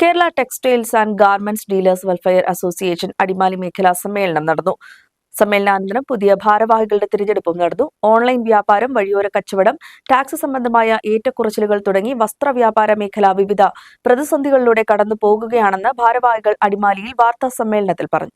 Kerala textiles and garments dealers welfare association Adimali മേഖലാ സമ്മേളനം നടന്നു. സമ്മേളനാനന്തരം പുതിയ ഭാരവാഹികളുടെ തിരഞ്ഞെടുപ്പും നടന്നു. ഓൺലൈൻ വ്യാപാരം, വഴിയോര കച്ചവടം, ടാക്സ് സംബന്ധമായ ഏറ്റക്കുറച്ചിലുകൾ തുടങ്ങി വസ്ത്ര വ്യാപാര മേഖല വിവിധ പ്രതിസന്ധികളിലൂടെ കടന്നു പോകുകയാണെന്ന് ഭാരവാഹികൾ അടിമാലിയിൽ വാർത്താ സമ്മേളനത്തിൽ പറഞ്ഞു.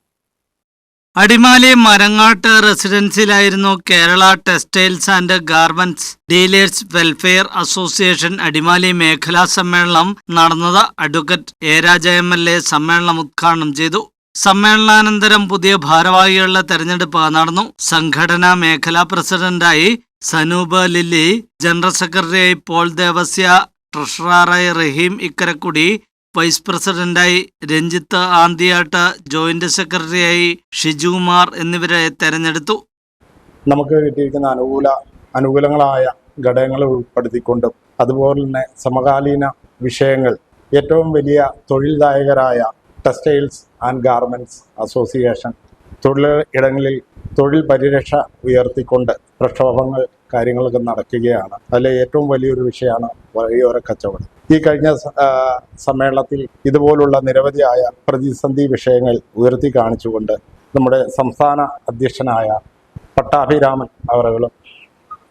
അടിമാലി മരങ്ങാട്ട് റെസിഡൻസിലായിരുന്നു Kerala textiles and garments dealers welfare association Adimali മേഖലാ സമ്മേളനം നടന്നത്. അഡ്വക്കേറ്റ് എ രാജ MLA സമ്മേളനം ഉദ്ഘാടനം ചെയ്തു. സമ്മേളനാനന്തരം പുതിയ ഭാരവാഹികളുടെ തെരഞ്ഞെടുപ്പ് നടന്നു. സംഘടനാ മേഖലാ പ്രസിഡന്റായി സനൂപ് ലില്ലി, ജനറൽ സെക്രട്ടറിയായി പോൾ ദേവസ്യ, ട്രഷററായി റഹീം ഇക്കരക്കുടി, വൈസ് പ്രസിഡന്റായി രഞ്ജിത്ത് ആന്തിയാട്ട്, ജോയിന്റ് സെക്രട്ടറിയായി ഷിജുകുമാർ എന്നിവരെ തെരഞ്ഞെടുത്തു. നമുക്ക് കിട്ടിയിരിക്കുന്ന അനുകൂലങ്ങളായ ഘടകങ്ങൾ ഉൾപ്പെടുത്തിക്കൊണ്ടും അതുപോലെ തന്നെ സമകാലീന വിഷയങ്ങൾ ഏറ്റവും വലിയ തൊഴിൽദായകരായ ടെക്സ്റ്റൈൽസ് ആൻഡ് ഗാർമെന്റ്സ് അസോസിയേഷൻ തൊഴിലിടങ്ങളിൽ തൊഴിൽ പരിരക്ഷ ഉയർത്തിക്കൊണ്ട് പ്രക്ഷോഭങ്ങൾ കാര്യങ്ങളൊക്കെ നടക്കുകയാണ്. അതിലെ ഏറ്റവും വലിയൊരു വിഷയമാണ് വഴിയോര കച്ചവടം. ഈ കഴിഞ്ഞ സമ്മേളനത്തിൽ ഇതുപോലുള്ള നിരവധിയായ പ്രതിസന്ധി വിഷയങ്ങൾ ഉയർത്തി കാണിച്ചുകൊണ്ട് നമ്മുടെ സംസ്ഥാന അധ്യക്ഷനായ പട്ടാഭിരാമൻ അവറുകളും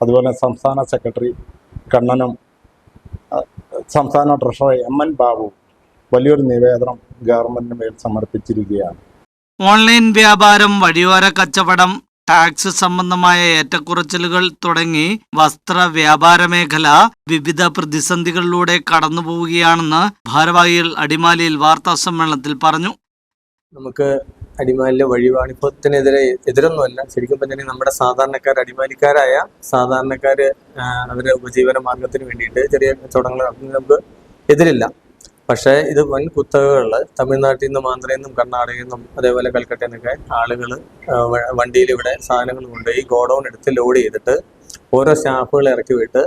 അതുപോലെ സംസ്ഥാന സെക്രട്ടറി കണ്ണനും സംസ്ഥാന ട്രഷറർ MN ബാബു വലിയൊരു നിവേദനം ഗവൺമെന്റിന് മേൽ സമർപ്പിച്ചിരിക്കുകയാണ്. ഓൺലൈൻ വ്യാപാരം, വഴിയോര കച്ചവടം, ടാക്സ് സംബന്ധമായ ഏറ്റക്കുറച്ചിലുകൾ തുടങ്ങി വസ്ത്ര വ്യാപാര മേഖല വിവിധ പ്രതിസന്ധികളിലൂടെ കടന്നുപോവുകയാണെന്ന് ഭാരവാഹികൾ അടിമാലിയിൽ വാർത്താ സമ്മേളനത്തിൽ പറഞ്ഞു. നമുക്ക് അടിമാലിലെ എതിരൊന്നുമല്ല. ശരിക്കും പറഞ്ഞാൽ നമ്മുടെ അടിമാലിക്കാരായ സാധാരണക്കാര് അവരുടെ ഉപജീവന മാർഗത്തിന് വേണ്ടിയിട്ട് ചെറിയ കച്ചവടങ്ങൾ നടത്തുന്നത് നമുക്ക് എതിരില്ല. പക്ഷേ ഇത് വൻ കുത്തകകളിൽ തമിഴ്നാട്ടിൽ നിന്നും ആന്ധ്രയിൽ നിന്നും കർണാടകയിൽ നിന്നും അതേപോലെ കൽക്കട്ടയിൽ നിന്നൊക്കെ ആളുകൾ വണ്ടിയിൽ ഇവിടെ സാധനങ്ങൾ കൊണ്ടുപോയി ഗോഡൗൺ എടുത്ത് ലോഡ് ചെയ്തിട്ട് ഓരോ സ്റ്റാഫുകൾ ഇറക്കി വിട്ട്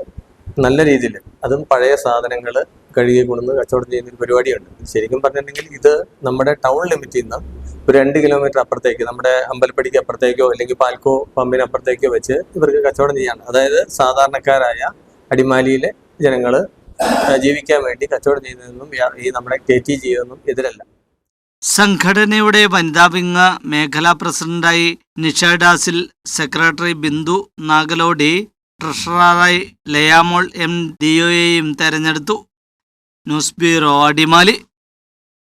നല്ല രീതിയിൽ അതും പഴയ സാധനങ്ങൾ കഴുകി കൊണ്ടുവന്ന് കച്ചവടം ചെയ്യുന്ന ഒരു പരിപാടിയുണ്ട്. ശരിക്കും പറഞ്ഞിട്ടുണ്ടെങ്കിൽ ഇത് നമ്മുടെ ടൗൺ ലിമിറ്റിൽ നിന്ന് ഒരു 2 കിലോമീറ്റർ അപ്പുറത്തേക്ക് നമ്മുടെ അമ്പലപ്പടിക്ക് അപ്പുറത്തേക്കോ അല്ലെങ്കിൽ പാൽക്കോ പമ്പിന് അപ്പുറത്തേക്കോ വെച്ച് ഇവർക്ക് കച്ചവടം ചെയ്യാണ്. അതായത് സാധാരണക്കാരായ അടിമാലിയിലെ ജനങ്ങൾ ജീവിക്കാൻ വേണ്ടി കച്ചവടം ചെയ്യുന്നതെന്നും ഈ നമ്മുടെ KT ചെയ്യുന്നതെന്നും എതിരല്ല. സംഘടനയുടെ വനിതാ വിങ് മേഖലാ പ്രസിഡന്റായി നിഷ ഡാസിൽ, സെക്രട്ടറി ബിന്ദു നാഗലോടി, ട്രഷററായി ലയാമോൾ MDOയെയും തെരഞ്ഞെടുത്തു. News bureau, Adimali.